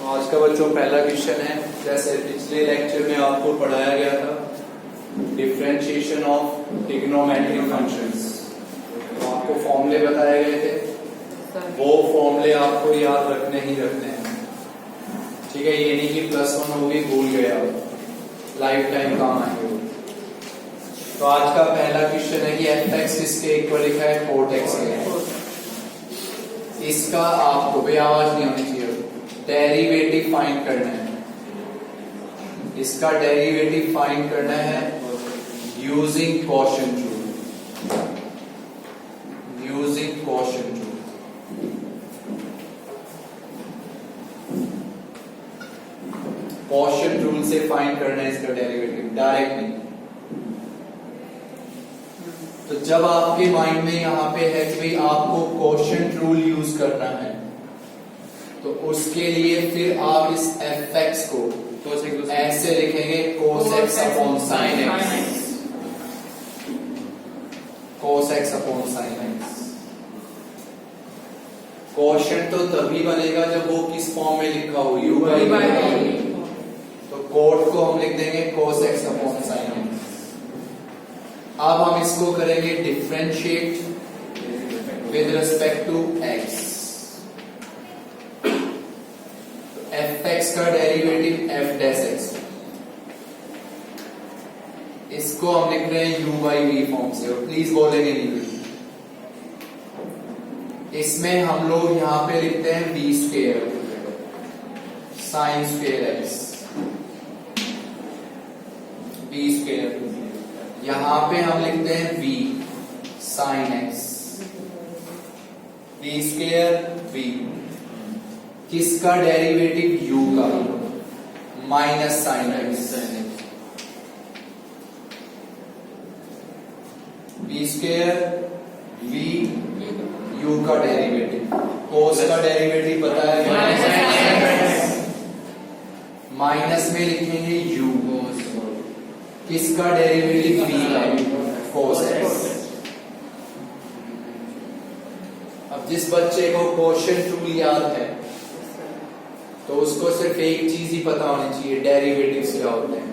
आज का बच्चों पहला क्वेश्चन है, जैसे पिछले लेक्चर में आपको पढ़ाया गया था डिफरेंशिएशन ऑफ ट्रिग्नोमेट्रिक फंक्शंस। तो आपको फॉर्मूले बताए गए थे, वो फॉर्मूले आपको याद रखने ही रखने हैं, ठीक है। ये नहीं कि +1 हो गई भूल गया, लाइफ टाइम काम आएंगे। तो आज का पहला क्वेश्चन है कि f(x) किसके इक्वल लिखा है, cot x के। इसका आपको भी आवाज नहीं होनी चाहिए, डेरिवेटिव फाइंड करना है। इसका डेरिवेटिव फाइंड करना है using quotient rule. Using quotient rule quotient rule से फाइंड करना है इसका डेरिवेटिव, डायरेक्ट नहीं। तो जब आपके माइंड में यहां पे है कि भाई आपको क्वोशिएंट रूल यूज करना है, तो उसके लिए फिर आप इस f(x) को ऐसे लिखेंगे cos x upon sin x। cos x upon sin x। Quotient तो तभी बनेगा जब वो किस फॉर्म में लिखा हो, u by v। तो कोट को हम लिख देंगे cos x upon sin x। अब हम इसको करेंगे differentiate with respect to x। f(x) का डेरिवेटिव f'(x)। इसको हम लिख रहे हैं u by v फॉर्म से, और प्लीज बोलेंगे नहीं। इसमें हम लोग यहां पे लिखते हैं v² sin² x। v²। यहां पे हम लिखते हैं v sin x। v² v किसका डेरिवेटिव, u का, minus sine x। v² v u का डेरिवेटिव, cos का डेरिवेटिव पता है, माइनस में लिखेंगे u, किसका डेरिवेटिव, v का, cos x। अब जिस बच्चे को क्वोशिएंट रूल याद है तो उसको सिर्फ एक चीज ही पता होनी चाहिए, डेरिवेटिव्स क्या होते हैं।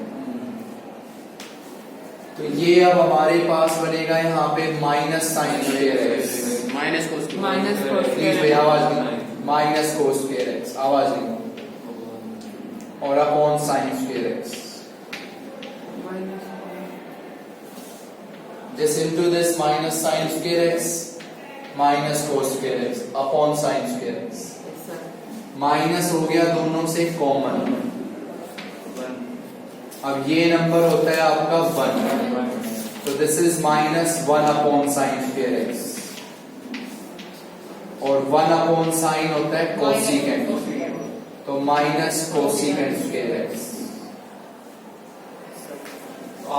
तो ये अब हमारे पास बनेगा यहाँ पे minus sine square x, minus cos please भाई आवाज नहीं, माइनस कोस स्क्वायर एक्स, आवाज नहीं, और upon sine square x. This into this minus sine square x minus cos square x upon sine square x. Minus हो गया दोनों से कॉमन। अब ये नंबर होता है आपका 1, तो this is -1 upon sine square X, और 1 अपॉन साइन होता है कोसिकेंट, तो माइनस कोसिकेंट स्क्वायर एक्स।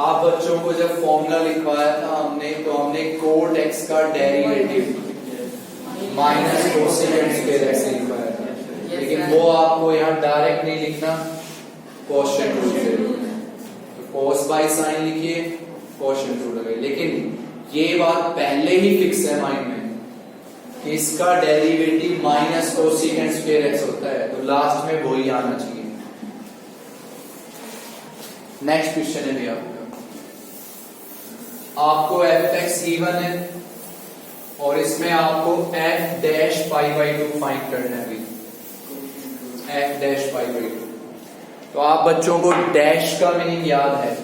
आप बच्चों को जब फॉर्मूला लिखवाया था हमने, तो हमने कोट एक्स का derivative minus cosecant square x लिखवाया था, लेकिन वो आपको यहाँ डायरेक्ट नहीं लिखना, क्वोशिएंट रूल से। तो cos बाय साइन लिखिए, क्वोशिएंट रूल लगाइए। लेकिन ये बात पहले ही फिक्स है माइंड में कि इसका derivative minus cosecant square x होता है, तो लास्ट में वो ही आना चाहिए। नेक्स्ट क्वेश्चन है भैया, आपको f(x) इवन है और इसमें आपको f'(π/2) फाइंड करना है। f'(π/2), तो आप बच्चों को डैश का मीनिंग याद है,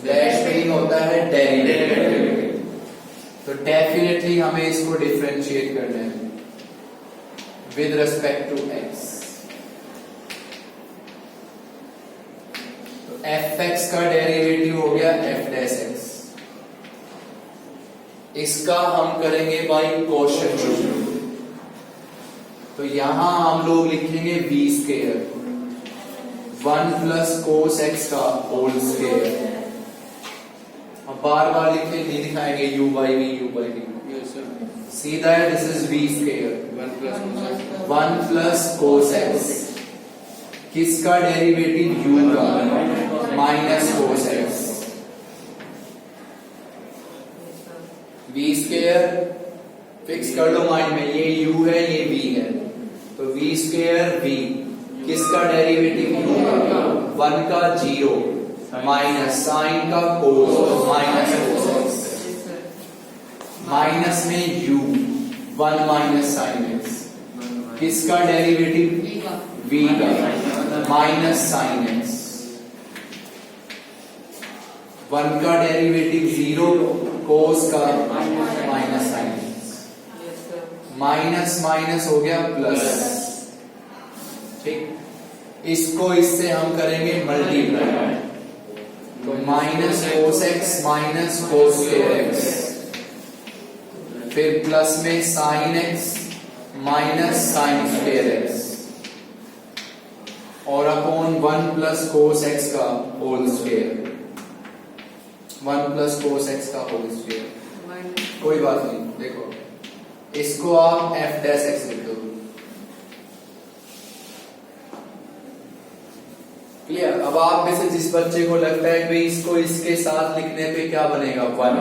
डैश मीनिंग होता है डेरिवेटिव। तो डेफिनेटली हमें इसको डिफरेंशिएट करना है विद रिस्पेक्ट टू x। तो f(x) का डेरिवेटिव हो गया f'(x), इसका हम करेंगे बाय क्वोशिएंट रूल। तो यहां हम लोग लिखेंगे v², 1 प्लस cos x का होल स्क्वायर। अब बार बार लिखे नहीं दिखाएंगे u by v, सीधा है, this is v², 1 plus cos x, किसका डेरिवेटिव, u का, minus cos x। v² fix कर लो माइंड में, ये u है ये v है, तो v² v किसका डेरिवेटिव? वन का जीरो माइनस साइन का कोस माइनस कोस माइनस में you one minus sine x किसका डेरिवेटिव? v का माइनस साइन एक्स वन का डेरिवेटिव जीरो कोस का minus sign X minus minus हो गया प्लस। ठीक, इसको इससे हम करेंगे मल्टीप्लाई तो minus cos X minus cos square X फिर प्लस में sine X minus sine square X और upon one plus cos X का whole square one plus cos X का होल स्क्वायर। कोई बात नहीं, देखो इसको आप एफ डैश एक्स लिख दो। क्लियर? अब आप में से जिस बच्चे को लगता है कि इसको इसके साथ लिखने पे क्या बनेगा वन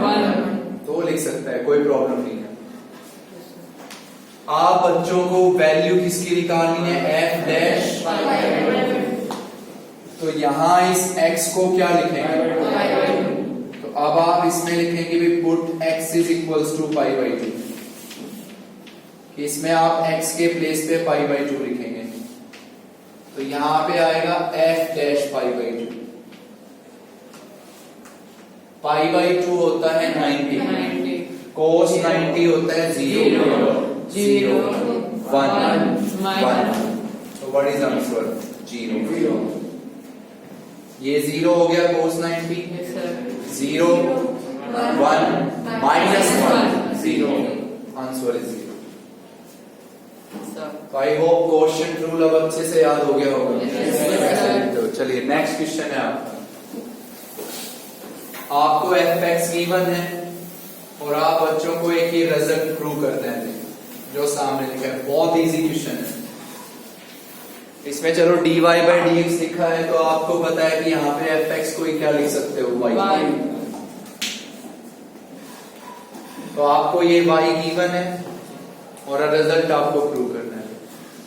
तो वो लिख सकता है, कोई प्रॉब्लम नहीं है। आप बच्चों को वैल्यू किसकी निकालनी है? F dash. तो यहां इस x को क्या लिखेंगे? तो अब आप इसमें लिखेंगे भी put x is equals to pi by two. इसमें आप x के प्लेस पे पाई बाई टू लिखेंगे तो यहां पे आएगा f dash pi by to. Pi by to होता है 90 कोस 90 होता है 0 1 so what is answer? 0। ये 0 हो गया कोस 90 0 1 माइनस 1 0 आंसर इज 0। तो आई होप क्वेश्चन रूल अब अच्छे से याद हो गया होगा। चलिए नेक्स्ट क्वेश्चन है आपको एफ एक्स गिवन है और आप बच्चों को एक ही रिजल्ट प्रूव करते हैं जो सामने लिखा है। बहुत इजी क्वेश्चन है। इसमें चलो dy बाई dx लिखा है तो आपको पता है कि यहाँ पे एफ एक्स को क्या लिख सकते हो y। तो आपको ये y गिवन है और रिजल्ट आपको प्रूव करना है।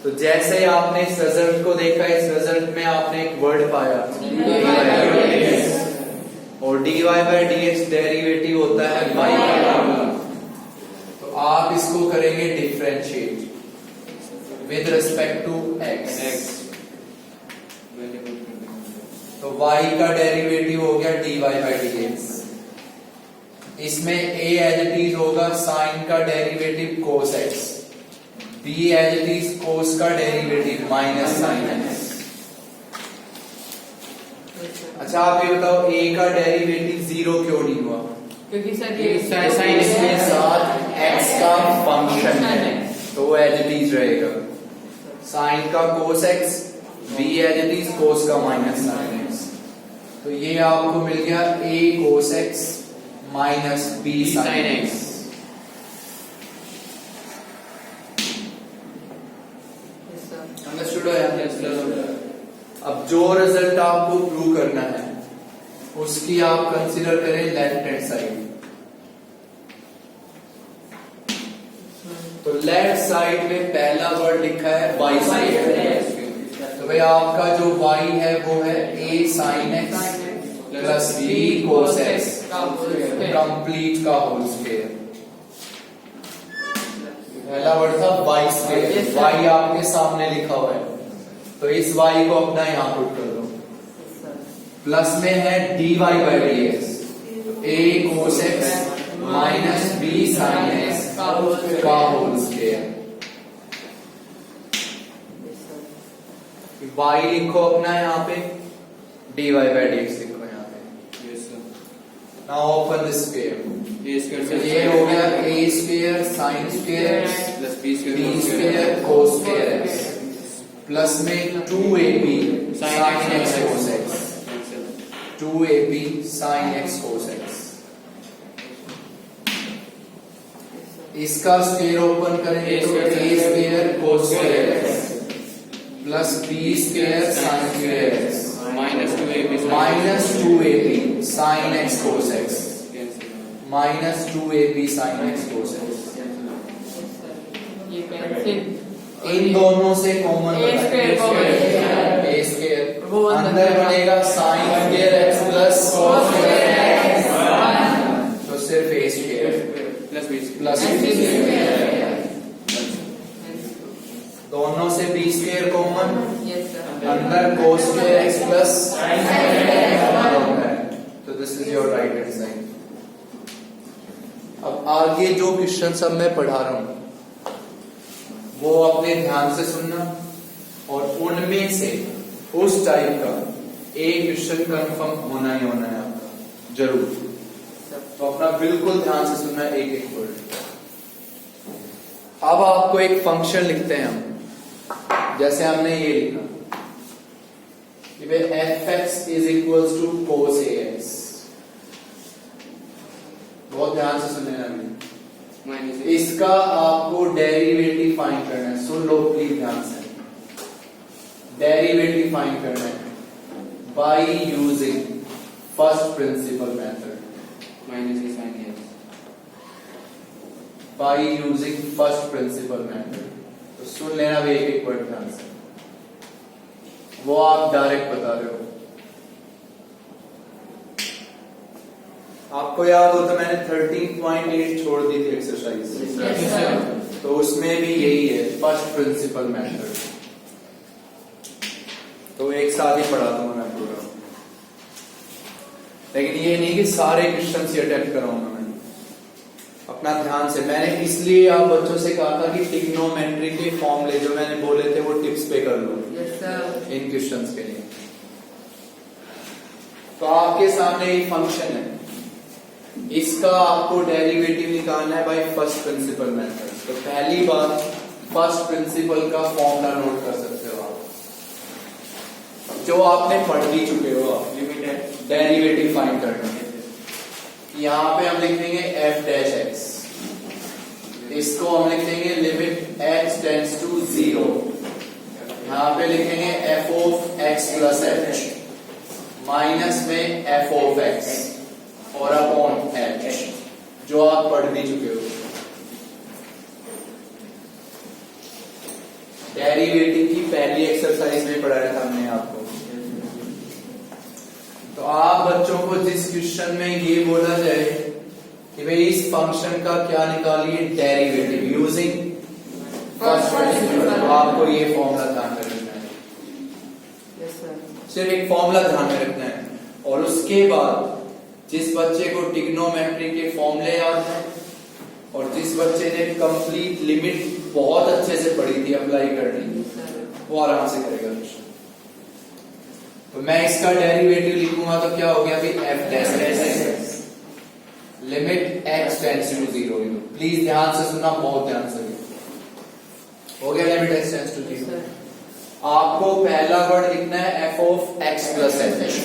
तो जैसे आपने इस रिजल्ट को देखा, इस रिजल्ट में आपने एक वर्ड पाया और dy बाई dx डेरिवेटिव होता है y का। तो आप इसको करेंगे differentiate with respect to x। तो y का डेरिवेटिव हो गया dy बाई dx। इसमें a एज इट इज होगा साइन का derivative cos x, b as it is cos का डेरिवेटिव माइनस साइन x। अच्छा आप ये बताओ a का डेरिवेटिव 0 क्यों नहीं हुआ? क्योंकि सर ये साइन के साथ x का फंक्शन है तो वो एज इट इज रहेगा। साइन का cos x b as it is cos का माइनस साइन x। तो ये आपको मिल गया a cos x minus b sine x। Understood है? अब जो रिजल्ट आपको प्रूव करना है उसकी आप कंसीडर करें लेफ्ट हैंड साइड। तो लेफ्ट साइड में पहला वर्ड लिखा है y स्क्वायर। तो भाई आपका जो y है वो है a sine x plus b cos x complete का होल स्क्वायर। पहला वर्ड था y स्क्वायर, y आपके सामने लिखा हुआ है तो इस y को अपना यहां पुट कर दो। प्लस में है dy by dx a cos x minus b sine x का होल स्क्वायर। y लिखो अपना यहाँ पे, dy बाई dx लिखो यहाँ पे। Now open this square. ये हो गया a square sine square plus b square cos square x plus में 2ab sine x cos x 2ab sine x cos x। इसका स्क्वायर ओपन करेंगे तो a square cos square x plus b square sine square x minus 2ab sine x cos x minus 2ab sine x cos x। इन दोनों से common अंदर बनेगा sine square X plus cos square X, तो सिर्फ A square plus दोनों से B square common, अंदर cos square X plus sin square X, तो this is your right hand side. अब आगे जो क्वेश्चन सब मैं पढ़ा रहा हूं वो अपने ध्यान से सुनना, और उनमें से उस टाइप का एक क्वेश्चन कंफर्म होना ही होना है आपका जरूर। तो अपना बिल्कुल ध्यान से सुनना एक एक वर्ड। अब आपको एक फंक्शन लिखते हैं हम, जैसे हमने ये लिखा f x is equals to cos a x. बहुत ध्यान से सुनना है, इसका आपको डेरिवेटिव फाइंड करना है। सुन लो प्लीज ध्यान से, डेरिवेटिव फाइंड करना है by using first principle method. By using first principle method. तो सुन लेना भी एक एक वर्ड ध्यान से, वो आप डायरेक्ट बता रहे हो। आपको याद हो तो मैंने 13.8 छोड़ दी थी एक्सरसाइज, तो उसमें भी यही है फर्स्ट प्रिंसिपल मेथड। तो एक साथ ही पढ़ा दूंगा मैं पूरा, लेकिन ये नहीं कि सारे क्वेश्चन ही अटेम्प्ट कराऊंगा मैं। अपना ध्यान से, मैंने इसलिए आप बच्चों से कहा था कि ट्रिग्नोमेट्री के फॉर्मूले जो मैंने बोले थे वो टिप्स पे कर लो इन क्वेश्चंस के लिए। तो आपके सामने एक फंक्शन है, इसका आपको डेरिवेटिव निकालना है बाय फर्स्ट प्रिंसिपल मेथड। तो पहली बात, फर्स्ट प्रिंसिपल का फॉर्मूला नोट कर सकते हो आप, जो आपने पढ़ भी चुके हो। आप लिमिटेड डेरिवेटिव फाइंड करना है, यहां पे हम लिख देंगे एफ डैश एक्स, इसको हम लिख देंगे लिमिट एक्स टेंड्स टू 0। यहां पे लिखेंगे F of x plus h, minus में एफ ऑफ एक्स और अपॉन एच, जो आप पढ़ भी चुके हो। डेरिवेटिव की पहली एक्सरसाइज में पढ़ाया था हमने आपको। तो आप बच्चों को जिस क्वेश्चन में ये बोला जाए कि भाई इस फंक्शन का क्या निकालिए डेरिवेटिव यूजिंग फर्स्ट प्रिंसिपल, तो आपको ये फॉर्मूला ध्यान में रखना है। सिर्फ एक फॉर्मूला ध्यान में रखना है, और उसके बाद जिस बच्चे को ट्रिग्नोमेट्री के फॉर्मूले याद है और जिस बच्चे ने कंप्लीट लिमिट बहुत अच्छे से पढ़ी थी अप्लाई करनी, वो आराम से करेगा क्वेश्चन। तो मैं इसका डेरिवेटिव लिखूंगा तो क्या हो गया अभी f dash x limit x tends to 0। Please ध्यान से सुनना, बहुत ध्यान से। हो गया लिमिट एक्स टेंड्स टू 0। आपको पहला वर्ड लिखना है f of x plus H.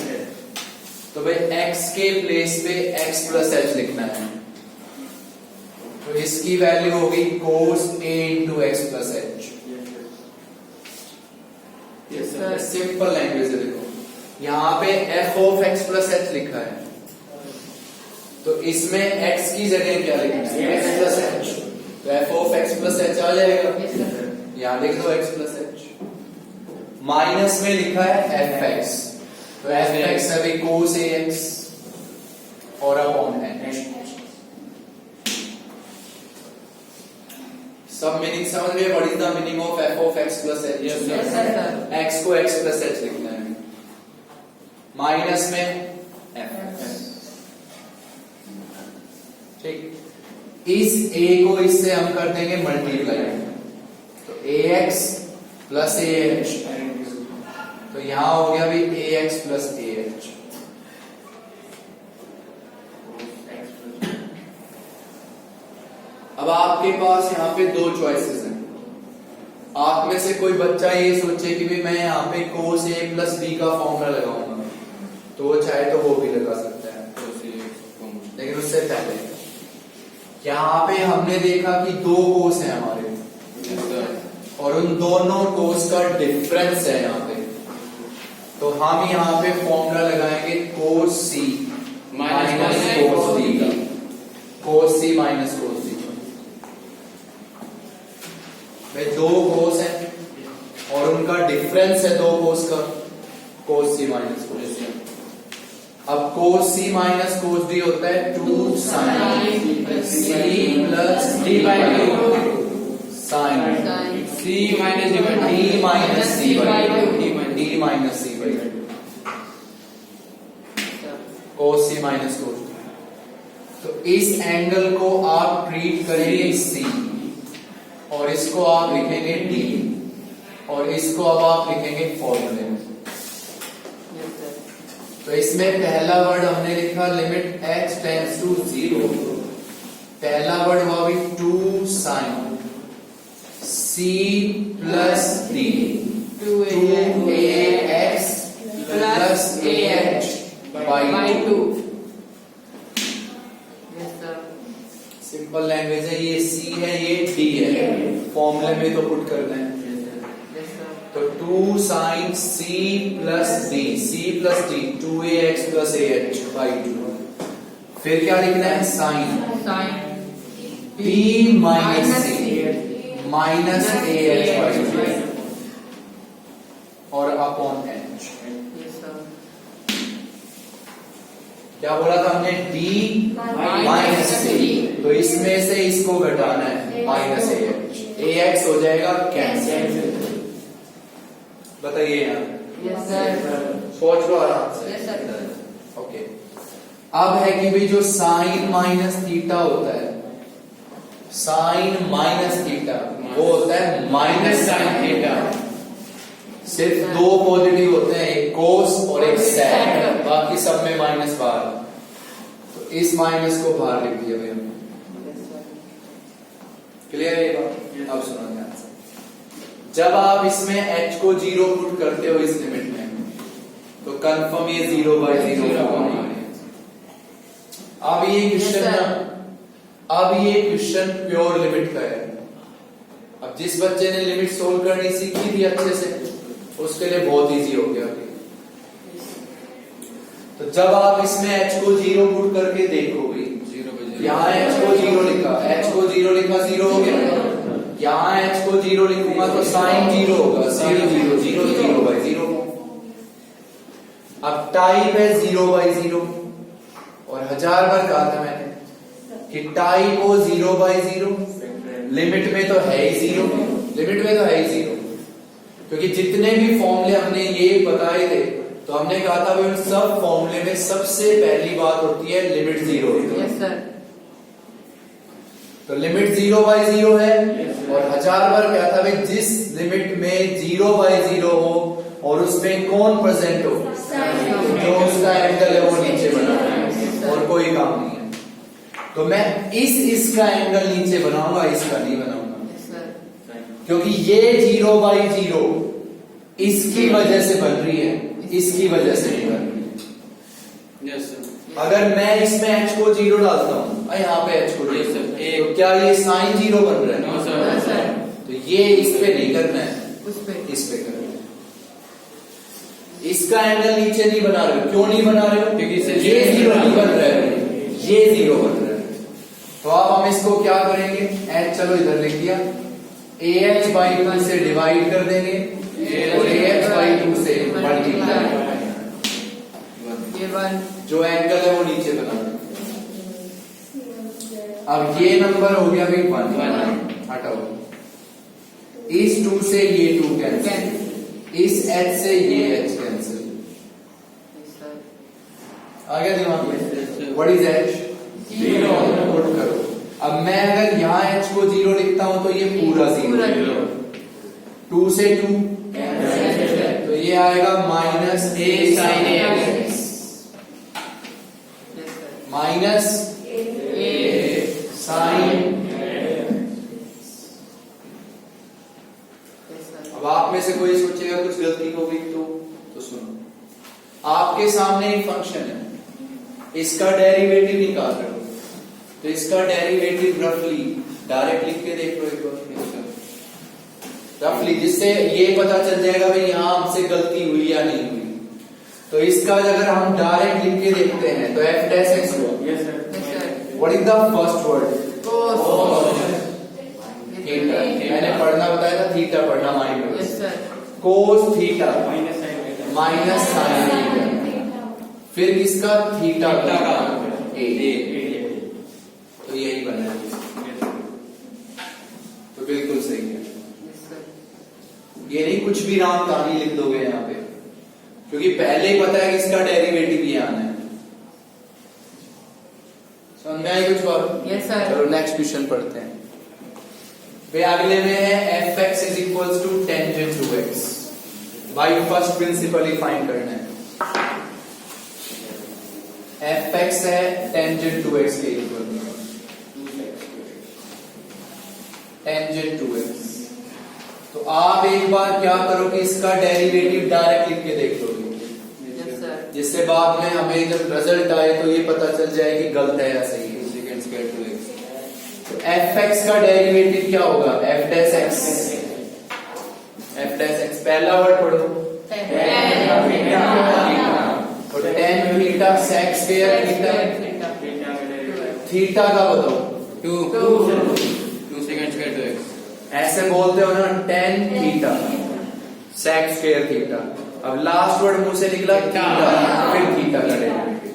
तो भाई x के प्लेस पे x प्लस एच लिखना है, तो इसकी वैल्यू होगी cos a into x plus H. Simple language है। देखो यहां पे f of x plus H लिखा है, तो इसमें x की जगह क्या लिखना है x प्लस एच, तो f of x plus H आ जाएगा। यहां लिख दो x प्लस एच, माइनस में लिखा है एफ एक्स, तो एफ एक्स अभी कोस ए एक्स और अपॉन एच। सब मीनिंग समझ में, what is the meaning of F of x plus H? X को एक्स प्लस एच लिखना है, माइनस में एफ एक्स। ठीक, इस ए को इससे हम कर देंगे मल्टीप्लाई, तो ए एक्स प्लस ए एच, तो यहां हो गया भी ए एक्स प्लस ए एच। अब आपके पास यहाँ पे दो चॉइसेस हैं। आप में से कोई बच्चा ये सोचे कि भी मैं यहाँ पे कोस ए प्लस बी का फॉर्मूला लगाऊंगा, तो वो चाहे तो वो भी लगा सकता है, लेकिन उससे पहले यहाँ पे हमने देखा कि दो कोस हैं हमारे, और उन दोनों कोस का डिफरेंस है यहाँ पे, तो हम यहाँ पे फॉर्मूला लगाएंगे कोस सी माइनस कोस डी का, कोस सी माइनस कोस डी। भाई दो कोस हैं और उनका डिफरेंस है दो कोस का, cos c minus cos d। अब cos c minus cos d होता है 2 sin c plus d by 2 sin c minus d minus c by d minus c by cos c minus cos d। तो इस angle को आप treat करेंगे c और इसको आप लिखेंगे d और इसको अब आप लिखेंगे फॉर्मूले में। तो इसमें पहला वर्ड हमने लिखा लिमिट h टेंड्स टू 0। पहला वर्ड हुआ भी 2 sin c plus d 2ax plus ah by 2। Simple language है, ये c है ये d है, फॉर्मूले में तो पुट करना है। तो 2 sin c plus d c plus d 2ax plus ah by 2। फिर क्या लिखना है sin b minus c minus ah by 2 और अपॉन h। क्या बोला था हमने d माइनस c, तो इसमें से इसको घटाना है माइनस ax हो जाएगा कैंसिल। बताइए यहाँ सोच लो आराम से। ओके, अब है कि भाई जो साइन माइनस थीटा होता है, साइन माइनस थीटा वो होता है माइनस साइन थीटा। सिर्फ दो पॉजिटिव होते हैं, एक कोस और एक सेक, बाकी सब में माइनस बाहर। तो इस माइनस को बाहर लिख दिया भैया। क्लियर है ये बात? अब सुनो ध्यान से, जब आप इसमें h को 0 पुट करते हो इस लिमिट में, तो कंफर्म ये 0 बाई 0 होगा। अब ये क्वेश्चन प्योर लिमिट का है। अब जिस बच्चे ने लिमिट सोल्व करनी सीखी थी अच्छे से, उसके लिए बहुत इजी हो गया। तो जब आप इसमें h को 0 पुट करके देखोगे, यहाँ h को 0 लिखा, h को 0 लिखा 0 हो गया। यहाँ h को 0 लिखूंगा तो साइन 0 होगा, 0 0 0 0 बाई 0। अब टाइप है 0 बाई 0, और 1000 बार कहा था मैंने कि टाइप हो 0 बाई 0, लिमिट में तो है ही 0, लिमिट में तो है ही 0। क्योंकि जितने भी फॉर्मूले हमने ये बताए थे, तो हमने कहा था उन सब फॉर्मूले में सबसे पहली बात होती है लिमिट 0 होती है। Yes sir. तो लिमिट 0 बाई 0 है, और 1000 बार क्या था भाई, जिस लिमिट में 0 बाई 0 हो और उसमें कौन प्रेजेंट हो, जो उसका एंगल है वो नीचे बना है, और कोई काम नहीं है। तो मैं इसका एंगल नीचे बनाऊंगा, इसका नहीं बनाऊंगा, क्योंकि ये 0 बाई 0 इसकी वजह से बन रही है, इसकी वजह से नहीं बन रही। Yes sir. अगर मैं इसमें h को 0 डालता हूँ, यहाँ पे h को 0, तो क्या ये साइन 0 बन रहा है? No sir. तो ये इस पे नहीं करना है, इस पे करना है। इसका एंगल नीचे नहीं बना रहे हो, क्यों नहीं बना रहे हो? क्योंकि ये 0 नहीं बन रहा है, ये 0 बन रहा है। तो अब हम इसको क्या करेंगे, h चलो इधर लिख दिया, ah बाई 2 से डिवाइड कर देंगे और ah बाई 2 से मल्टीप्लाई, जो एंगल है वो नीचे बना देंगे। अब ये नंबर हो गया भाई 1, हटाओ। इस 2 से ये 2 कैंसिल, इस h से ये h कैंसिल। आ गया दिमाग में? What is h? 0 पुट करो। अब मैं अगर यहाँ h को 0 लिखता हूं तो ये पूरा 0, 2 से 2 तो ये आएगा minus a sine ax, minus a sine. अब आप में से कोई सोचेगा कुछ गलती हो गई तो सुनो, आपके सामने एक फंक्शन है, इसका डेरिवेटिव निकाल रहे हो, तो इसका डेरिवेटिव रफली डायरेक्ट लिख के देख लो एक बार, रफली, जिससे ये पता चल जाएगा भाई यहां हमसे गलती हुई या नहीं हुई। तो इसका अगर हम डायरेक्ट लिख के देखते हैं तो f डैश x हुआ। What is the first word? Theta. मैंने पढ़ना बताया था, थीटा पढ़ना माइंड में। कोस थीटा माइनस साइन फिर किसका थीटा का ए, तो यही बना है। तो बिल्कुल सही है, ये नहीं कुछ भी राम कहानी लिख दोगे यहाँ पे, क्योंकि पहले ही पता है कि इसका डेरिवेटिव ये आना है। समझ में आई कुछ बात? Yes sir. चलो नेक्स्ट क्वेश्चन पढ़ते हैं। वे अगले में है f x is equal to tangent two x. भाई फर्स्ट प्रिंसिपल ही फाइंड करना है। एफ एक्स है टेंजेंट टू एक्स के इक्वल, टेंजेंट टू एक्स। तो आप एक बार क्या करो कि इसका डेरिवेटिव डायरेक्ट लिख के देख लोगे, यस सर। जिससे बाद में हमें जब रिजल्ट आए तो ये पता चल जाए कि गलत है या सही है। तो एफ एक्स का डेरिवेटिव क्या होगा? F dash x, f dash x पहला वर्ड पढ़ो, तो tan theta sec square theta, theta का बताओ 2 सेकंड स्क्वायर टू एक्स। ऐसे बोलते हो ना, tan theta sec square theta. अब लास्ट वर्ड मुंह से निकला थीटा, फिर थीटा का डेरिवेटिव।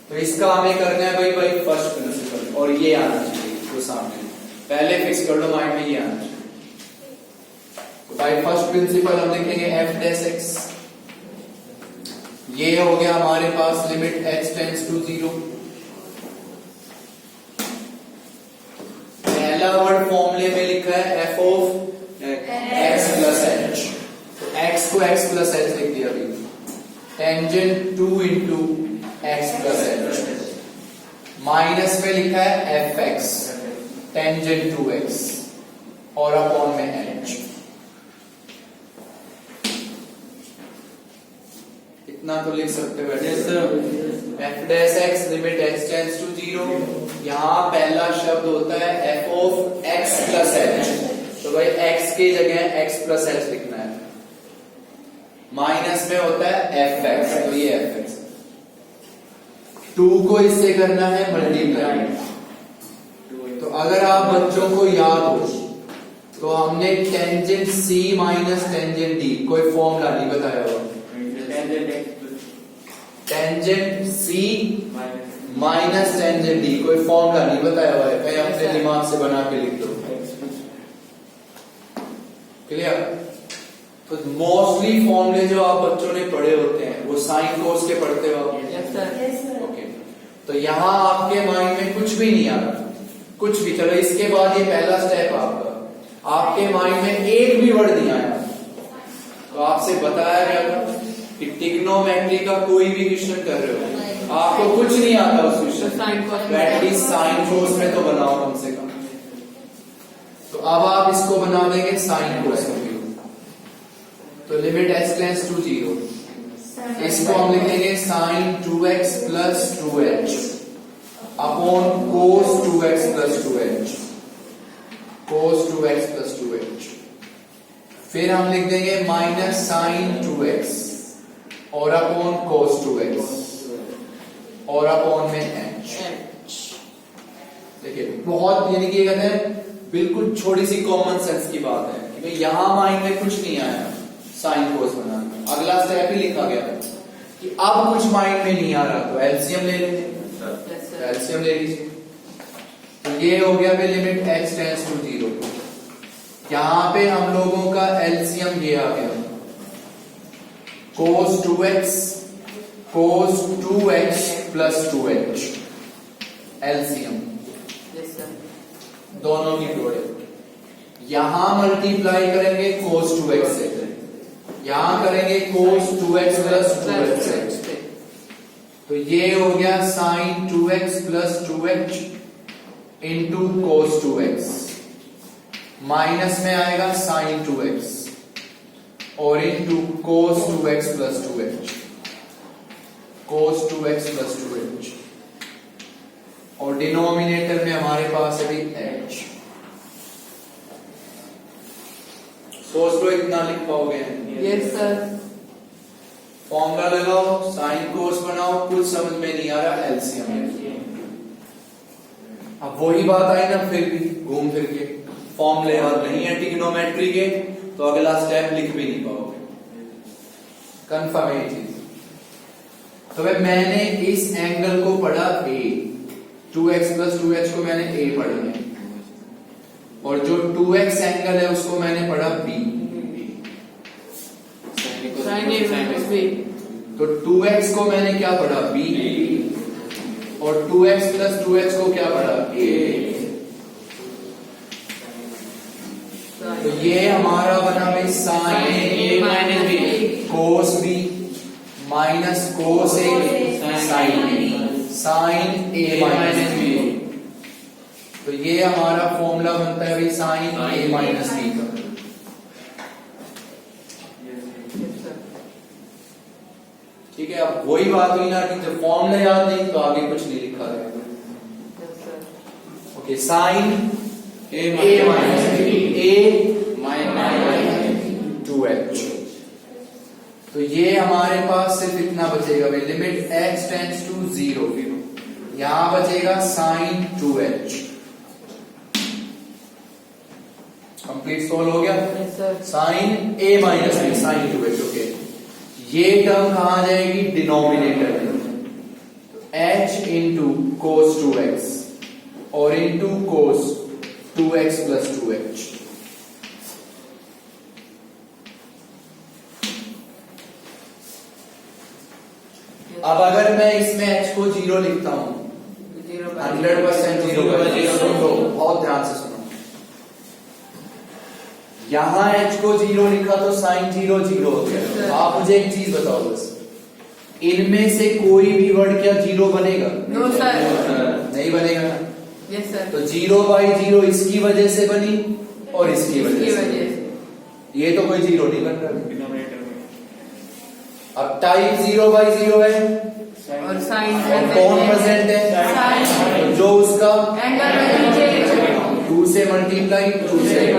तो इसका हमें करना है भाई फर्स्ट प्रिंसिपल, और ये आना चाहिए तो सामने पहले फिक्स कर लो माइंड में, ये आना चाहिए। तो भाई फर्स्ट प्रिंसिपल हम लिखेंगे एफ डैश एक्स, ये हो गया हमारे पास लिमिट h टेंड्स टू 0। पहला वर्ड फॉर्मूले में लिखा है f of x plus H, तो एक्स को एक्स प्लस एच लिख दिया अभी, tangent 2 into x plus h, minus में लिखा है f x tangent two x और अपॉन में एच। इतना तो लिख सकते हो f dash x limit x tends to 0। यहां पहला शब्द होता है f of x plus H, तो भाई एक्स की जगह एक्स प्लस एच लिखना है। माइनस में होता है एफ एक्स, तो ये एफ एक्स। 2 को इससे करना है मल्टीप्लाई। तो अगर आप बच्चों को याद हो तो हमने टेंजेंट सी माइनस टेंजेंट डी, कोई फॉर्मूला नहीं बताया हुआ, टेंजेंट सी माइनस टेंजेंट डी, कोई फॉर्मूला नहीं बताया हुआ है, कहीं अपने दिमाग से बना के लिख दो। क्लियर? तो मोस्टली फॉर्मूले जो आप बच्चों ने पढ़े होते हैं वो साइन कोस के पढ़ते हो आप? Yes sir. ओके, तो यहां आपके माइंड में कुछ भी नहीं आ रहा, कुछ भी। चलो इसके बाद ये पहला स्टेप आपका, आपके माइंड में एक भी वर्ड नहीं आया, तो आपसे बताया गया था कि ट्रिग्नोमेट्री का कोई भी क्वेश्चन कर रहे हो, आपको कुछ नहीं आता उस क्वेश्चन, एटलीस्ट साइन कोस में तो बनाओ कम से कम। तो अब आप इसको बना देंगे साइन कोस में, तो लिमिट x टेंड्स टू 0, इसको हम लिखेंगे sine 2x plus 2h upon cos 2x plus 2h, cos 2x plus 2h। फिर हम लिख देंगे माइनस साइन 2x और अपॉन कोस 2x और अपॉन में h। देखिए बहुत, यानी कि कहते हैं बिल्कुल छोटी सी कॉमन सेंस की बात है कि भाई यहां माइंड में कुछ नहीं आया साइन कोस बनाना, अगला स्टेप ही लिखा गया कि अब कुछ माइंड में नहीं आ रहा तो एलसीएम ले लेंगे, एलसीएम ले लीजिए। तो ये हो गया भाई लिमिट x टेंड्स टू 0। यहां पे हम लोगों का एलसीएम ये आ गया cos 2x cos 2x plus 2h, LCM दोनों की प्रोडक्ट। यहां मल्टीप्लाई करेंगे cos 2x से, यहां करेंगे cos 2x प्लस 2h से, तो ये हो गया sin 2x plus 2h into cos 2x, minus में आएगा sin 2x और into cos 2x plus 2h, cos 2x plus 2h, और डिनोमिनेटर में हमारे पास है h। सोच लो इतना लिख पाओगे? Yes sir. फॉर्मूला लगाओ, साइन कोस बनाओ, कुछ समझ में नहीं आ रहा, एलसीएम। अब वही बात आई ना, फिर भी घूम फिर के फॉर्मूले याद नहीं है ट्रिग्नोमेट्री के, तो अगला स्टेप लिख भी नहीं पाओगे। कंफर्म है ये चीज। तो भाई मैंने इस एंगल को पढ़ा a, 2x प्लस 2h को मैंने a पढ़ा है, और जो 2x एंगल है उसको मैंने पढ़ा b। Sin A minus B. तो 2x को मैंने क्या पढ़ा b, और 2x प्लस 2h को क्या पढ़ा a। तो ये हमारा बना भाई sine A minus B cos B minus cos A sine A minus B. तो ये हमारा फॉर्मूला बनता है भाई साइन ए माइनस बी का। ठीक है, अब वही बात हुई ना कि जब फॉर्मूला याद नहीं तो आगे कुछ नहीं लिखा रहेगा। Okay, sign A minus B A minus 2h। तो ये हमारे पास सिर्फ इतना बचेगा भाई, लिमिट x टेंड्स टू 0, यहां बचेगा साइन 2h। कंप्लीट सोल्व हो गया। Sine a minus b sine 2h। Okay, ये टर्म कहां जाएगी, डिनोमिनेटर में। h इंटू कोस 2x और into cos 2x plus 2h। अब अगर मैं इसमें h को 0 लिखता हूं, 100% 0, सुनो बहुत ध्यान से सुनो। यहां h को 0 लिखा तो साइन 0 0 हो गया। आप मुझे एक चीज बताओ बस, इनमें से कोई भी वर्ड क्या 0 बनेगा? नो सर, नहीं बनेगा ना। Yes sir. तो 0/0 इसकी वजह से बनी और इसकी वजह से। ये तो कोई 0 नहीं बन रहा। अब टाइप 0/0 है और साइन और कौन प्रेजेंट है? साइन। जो उसका एंगल वैल्यू चेंज 2 से मल्टीप्लाई 2 से 1।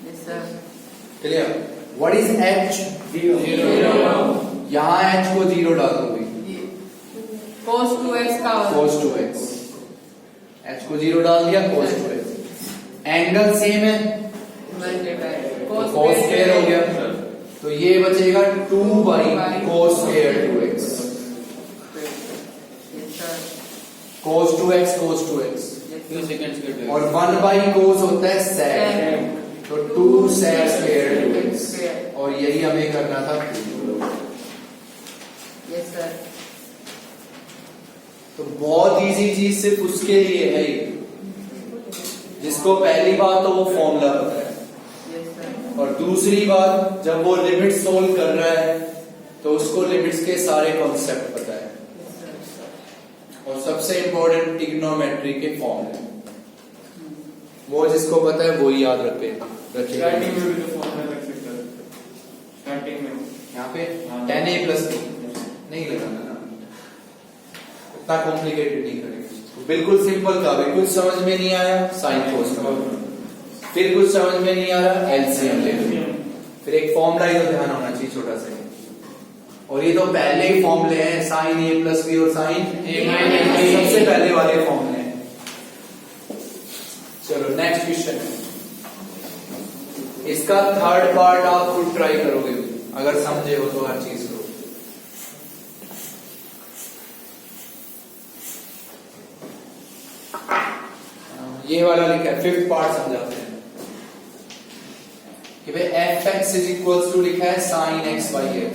Yes sir. Clear? What is h? 0। यहां h को 0 डाल दो भाई, cos 2x का cos 2x। h को 0 डाल दिया, cos 2x। एंगल सेम है, cos स्क्वायर हो गया। तो ये बचेगा 2/cos square 2x। cos 2x cos 2x और 1/cos होता है sec, तो 2 sec स्क्वायर 2x। और यही हमें करना था। Yes sir. तो बहुत इजी चीज सिर्फ उसके लिए है ये, जिसको पहली बात तो वो फॉर्मूला पता है, और दूसरी बात जब वो लिमिट सोल्व कर रहा है तो उसको लिमिट्स के सारे कॉन्सेप्ट पता है, और सबसे इंपॉर्टेंट ट्रिग्नोमेट्री के फॉर्मूले, वो जिसको पता है वो ही याद रखेगा। स्टार्टिंग में भी तो फॉर्मूला रख सकता है, स्टार्टिंग में यहाँ पे 10a + 2 नहीं लगाना ना, इतना कॉम्प्लिकेटेड नहीं करेंगे। तो बिल्कुल सिंपल का भी, कुछ समझ में नहीं आया साइन कोस का, फिर कुछ समझ में नहीं आ रहा एलसीएम ले लो, फिर एक फॉर्मूला ही तो ध्यान होना चाहिए छोटा सा, और ये तो पहले ही फॉर्मूले हैं, साइन a + b और साइन a - b सबसे पहले वाले फॉर्मूले हैं। चलो नेक्स्ट क्वेश्चन, इसका थर्ड पार्ट आप खुद ट्राई करोगे अगर समझे हो तो हर चीज को। ये वाला लिखा है, फिफ्थ पार्ट समझाते हैं कि भाई fx = लिखा है sin x/x,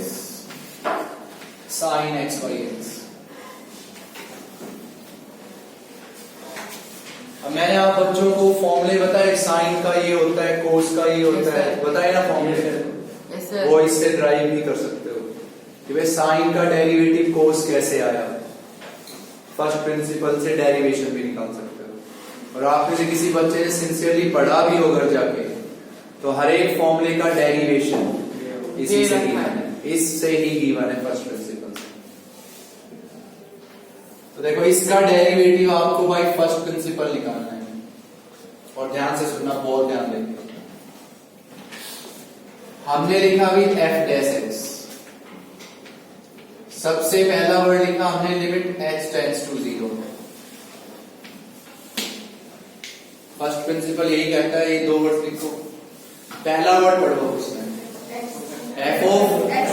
sin x/x। अब मैंने आप बच्चों को फॉर्मूले बताए, साइन का ये होता है, कोस का ये होता है, बताए ना फॉर्मूले, वो इससे ड्राइव भी कर सकते हो कि भाई साइन का डेरिवेटिव कोस कैसे आया, फर्स्ट प्रिंसिपल से डेरिवेशन भी निकाल सकते हो। और आप में से किसी बच्चे ने सिंसियरली पढ़ा भी हो घर जाके तो हर एक फॉर्मूले का डेरिवेशन इसी से गिवन है, इससे ही गिवन है फर्स्ट प्रिंसिपल से। तो देखो इसका डेरिवेटिव आपको भाई फर्स्ट प्रिंसिपल निकालना है, और ध्यान से सुनना, बहुत ध्यान देंगे। हमने लिखा भी f'(x), सबसे पहला वर्ड लिखा हमने limit h tends to 0। First principle यही कहता है, ये दो वर्ड लिखो, पहला वर्ड पढ़ो उसमें f of x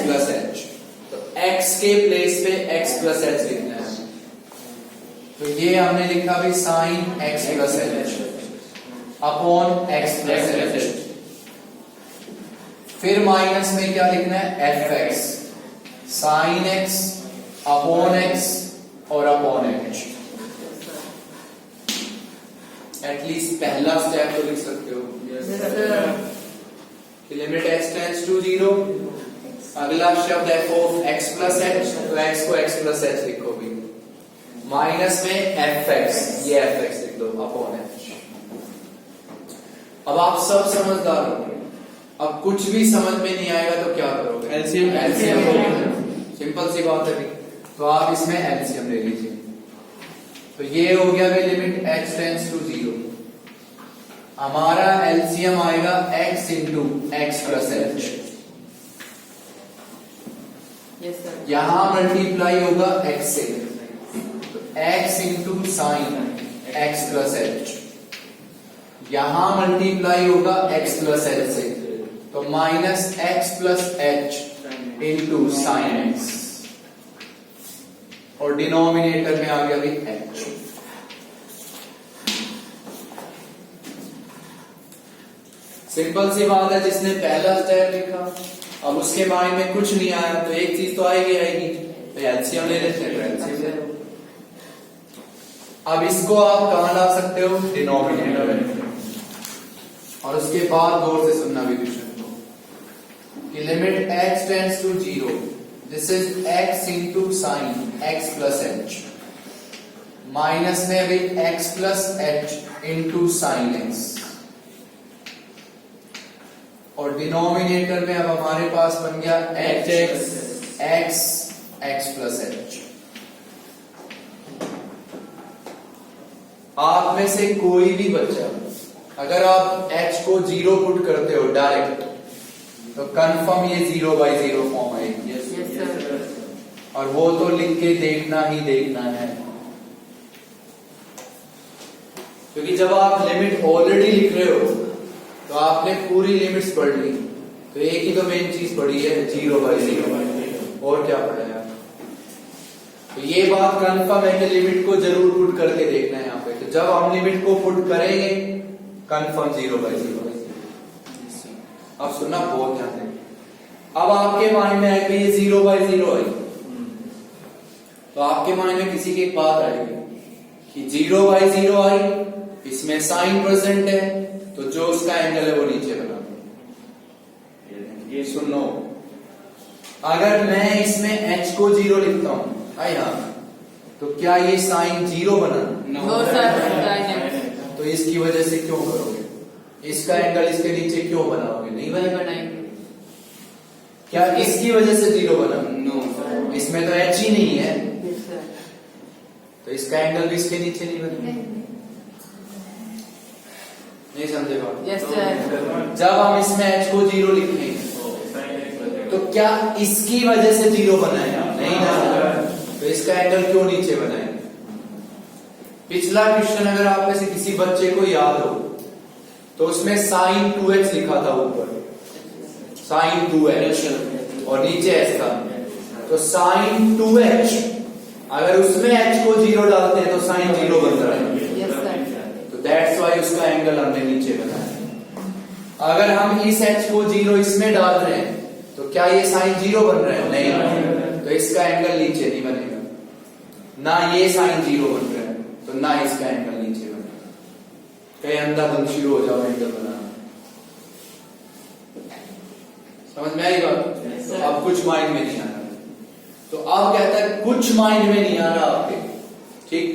plus h। तो x के प्लेस पे x प्लस h लिखना है। तो ये हमने लिखा भी sine x plus h upon x plus h। फिर माइनस में क्या लिखना है fx sine x upon x और अपॉन h। एटलीस्ट पहला स्टेप तो लिख सकते हो कि लिमिट x टेंड्स टू 0। अगला शब्द f of x plus h, तो x को x प्लस h लिखो भी। माइनस में fx, ये fx लिख दो अपॉन h। अब आप सब समझदार हो। अब कुछ भी समझ में नहीं आएगा तो क्या करोगे? एलसीएम। सिंपल सी बात है। तो आप इसमें एलसीएम ले लीजिए। तो ये हो गया भी लिमिट x टेंड्स टू 0। हमारा एलसीएम आएगा x into x plus h। यहां मल्टीप्लाई होगा x से, तो x into sine x plus h। यहां मल्टीप्लाई होगा x प्लस h से, तो minus x plus h into sine x। और डिनोमिनेटर में आ गया भी h। सिंपल सी बात है। जिसने पहला स्टेप लिखा अब उसके माइंड में कुछ नहीं आया तो एक चीज तो आएगी तो एलसीएम ले लेते हैं। एलसीएम ले लो। अब इसको आप कहां ला सकते हो? डिनोमिनेटर में। और उसके बाद गौर से सुनना भी क्वेश्चन को कि limit x tends to 0, this is x into sine x plus h। Minus में भी x plus h into sine x। और डिनोमिनेटर में अब हमारे पास बन गया x प्लस h। आप में से कोई भी बच्चा अगर आप h को 0 पुट करते हो डायरेक्ट तो कंफर्म ये 0/0 फॉर्म आएगी। और वो तो लिख के देखना ही देखना है, क्योंकि जब आप लिमिट ऑलरेडी लिख रहे हो तो आपने पूरी लिमिट्स पढ़ ली। तो एक ही तो मेन चीज पढ़ी है 0/0, और क्या पढ़ा है? तो ये बात कंफर्म है कि लिमिट को जरूर पुट करके देखना है यहाँ पे। तो जब हम लिमिट को पुट करेंगे कंफर्म 0/0। अब सुनना बहुत ध्यान दें। अब आपके माइंड में आएगा ये 0/0 है, तो आपके माइंड में किसी की एक बात आएगी कि 0/0 आई, इसमें साइन प्रेजेंट है, तो जो उसका एंगल है वो नीचे बना। ये सुनो, अगर मैं इसमें h को 0 लिखता हूं तो क्या ये साइन 0 बना? No sir. तो इसकी वजह से क्यों करोगे? इसका एंगल इसके नीचे क्यों बनाओगे? नहीं बनाएंगे। क्या इसकी वजह से 0 बना? नो। इसमें तो h ही नहीं है, तो इसका एंगल भी इसके नीचे नहीं बनेगा। नहीं समझे बात? Yes sir. जब हम इसमें h को 0 लिखेंगे तो क्या इसकी वजह से 0 बनाएगा? नहीं ना। तो इसका एंगल क्यों नीचे बनाएगा? पिछला क्वेश्चन अगर आप में से किसी बच्चे को याद हो तो उसमें साइन 2x लिखा था ऊपर, साइन 2h और नीचे h था। तो साइन 2h अगर उसमें h को 0 डालते हैं तो साइन 0 बन रहा है। Yes sir. तो दैट्स वाई उसका एंगल हमने नीचे बनाया। अगर हम इस h को 0 इसमें डाल रहे हैं तो क्या ये साइन 0 बन रहा है? नहीं। तो इसका एंगल नीचे नहीं बनेगा। ना ये साइन 0 बन रहा है तो ना इसका एंगल नीचे बनेगा। कहीं अंधाधुंध शुरू हो जाओ एंगल बनाना। समझ में आई बात? तो अब कुछ माइंड में नहीं आ रहा, तो अब कहता है कुछ माइंड में नहीं आ रहा आपके, ठीक।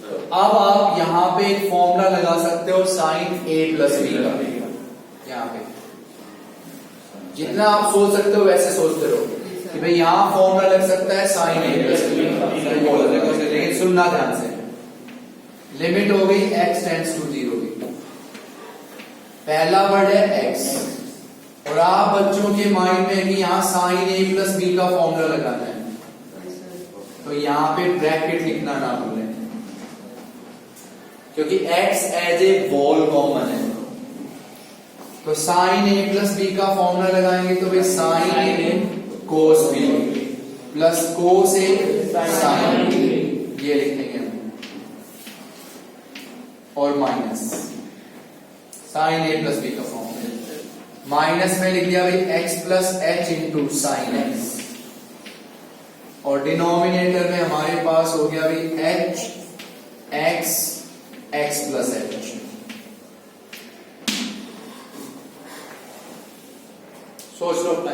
तो अब आप यहां पे एक फॉर्मूला लगा सकते हो साइन a प्लस b का। यहाँ पे जितना आप सोच सकते हो वैसे सोचते रहो कि भाई यहाँ फॉर्मूला लग सकता है साइन a प्लस b। लेकिन सुनना ध्यान से, लिमिट हो गई x टेंड्स टू 0 की। पहला वर्ड है x, और आप बच्चों के माइंड में कि यहाँ साइन a प्लस b का फॉर्मूला लगाना है, तो यहाँ पे ब्रैकेट लिखना ना भूलें, क्योंकि x as a whole common है। तो साइन ए प्लस बी का फॉर्मूला लगाएंगे तो भाई sine a cos b plus cos A sine b, ये लिखेंगे हम, और minus sine a plus b का फॉर्मूला, माइनस में लिख दिया भाई x plus h into sine x, और डिनोमिनेटर में हमारे पास हो गया भाई h x x plus h. सोच लो अपना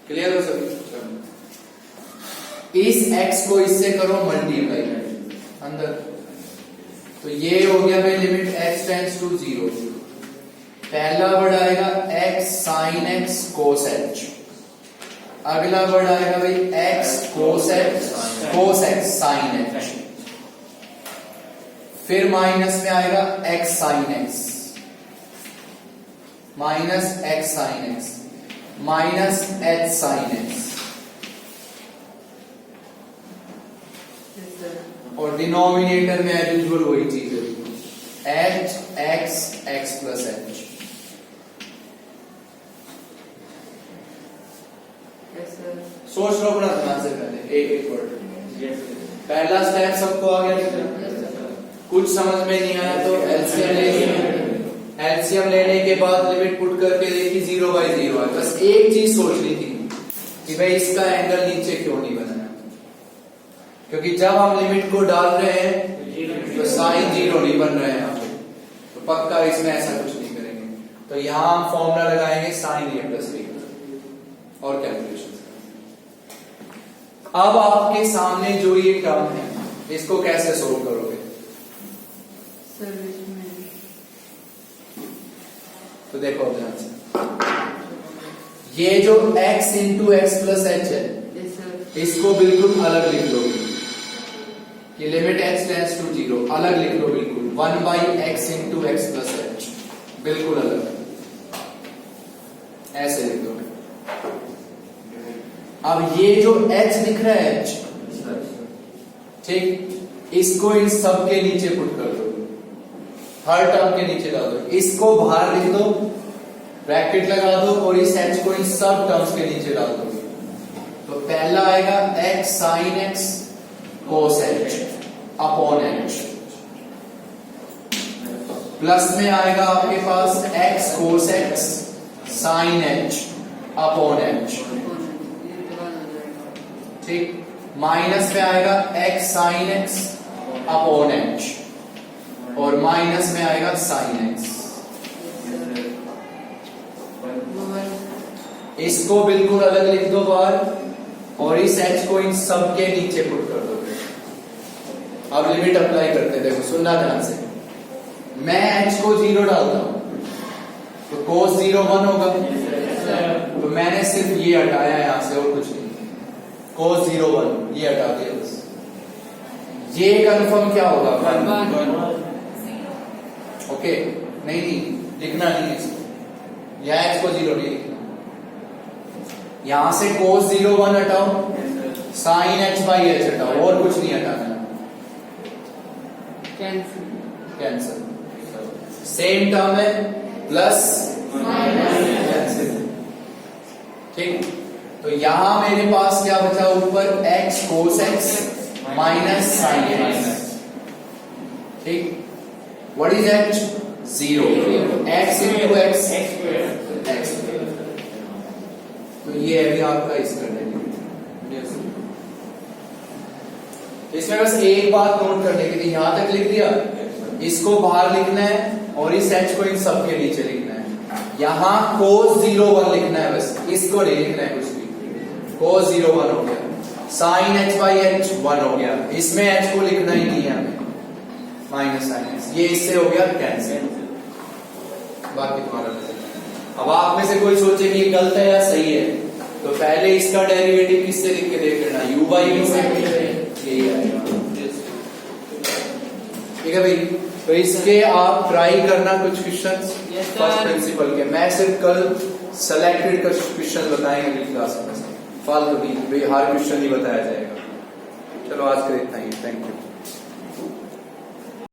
क्लियर हो सके। इस x को इससे करो मल्टीप्लाई अंदर, तो ये हो गया भाई लिमिट x टेंड्स टू 0। पहला वर्ड आएगा x sine x cos h, अगला वर्ड आएगा भाई x cos x sine h, फिर माइनस में आएगा x sine x minus x sine x minus h sine x, और डिनोमिनेटर में एज यूजुअल वही चीज है h x x plus h। सोच लो अपना दिमाग से पहले एक एक वर्ड। पहला स्टेप सबको आ गया, कुछ समझ में नहीं आया तो एलसीएम ले लिया, एलसीएम लेने के बाद लिमिट पुट करके देखी 0 बाई 0 है। बस एक चीज सोचनी थी कि भाई इसका एंगल नीचे क्यों नहीं बना है, क्योंकि जब हम लिमिट को डाल रहे हैं तो साइन 0 नहीं बन रहे हैं यहाँ पे, तो पक्का इसमें ऐसा कुछ नहीं करेंगे। तो यहां हम फॉर्मूला लगाएंगे साइन ए प्लस बी और कैलकुलेशन। अब आपके सामने जो ये टर्म है इसको कैसे सोल्व करोगे? तो देखो ध्यान से, ये जो x into x plus H है इसको बिल्कुल अलग लिख लो, ये लिमिट x टेंड्स टू 0 अलग लिख लो, बिल्कुल 1 by x into x plus H, बिल्कुल अलग ऐसे लिख दो। अब ये जो h दिख रहा है h, ठीक, इसको इन सब के नीचे पुट कर दो, हर टर्म के नीचे डाल दो, इसको बाहर लिख दो, ब्रैकेट लगा दो, और इस h को इन सब टर्म्स के नीचे डाल दो। तो पहला आएगा x sine x cos h upon h, plus में आएगा आपके पास x cos x sine h upon h, ठीक, माइनस में आएगा x sine x upon h, और माइनस में आएगा साइन x। इसको बिल्कुल अलग लिख दो बाहर, और इस h को इन सब के नीचे पुट कर दो। अब लिमिट अप्लाई करते, देखो सुनना ध्यान से, मैं h को 0 डालता हूं तो cos 0 1 होगा, तो मैंने सिर्फ ये हटाया यहां से और कुछ नहीं, cos 0 1 ये हटा दिया बस। ये कंफर्म क्या होगा? 1। ओके, नहीं लिखना नहीं है इसको, यहां x को 0 नहीं लिखना, यहां से cos 0 1 हटाओ, sin h बाई h हटाओ, और कुछ नहीं हटाना, कैंसिल। सेम टर्म है प्लस कैंसिल, ठीक। तो यहां मेरे पास क्या बचा ऊपर, x cos x minus sin x, ठीक। What is h? 0. x into x x, तो ये है भी आपका इसका डेरिवेटिव। इसमें बस एक बात नोट करने की थी, यहां तक लिख दिया, इसको बाहर लिखना है और इस h को इन सब के नीचे लिखना है। यहां cos 0 1 लिखना है बस, इसको नहीं लिखना है कुछ भी। cos 0 1 हो गया, sin h बाई h 1 हो गया, इसमें h को लिखना ही नहीं है हमें, माइनस साइन x, ये इससे हो गया कैंसिल। बाकी तुम्हारा अब आप में से कोई सोचे कि ये गलत है या सही है, तो पहले इसका डेरिवेटिव किससे लिख के देख लेना, u बाई v से, यही आएगा, ठीक है भाई। तो इसके आप ट्राई करना कुछ क्वेश्चंस फर्स्ट प्रिंसिपल के, मैं सिर्फ कल सेलेक्टेड क्वेश्चन बताएंगे अगली क्लास में, फालतू नहीं भाई हर क्वेश्चन ही बताया जाएगा। चलो आज के इतना ही, थैंक यू।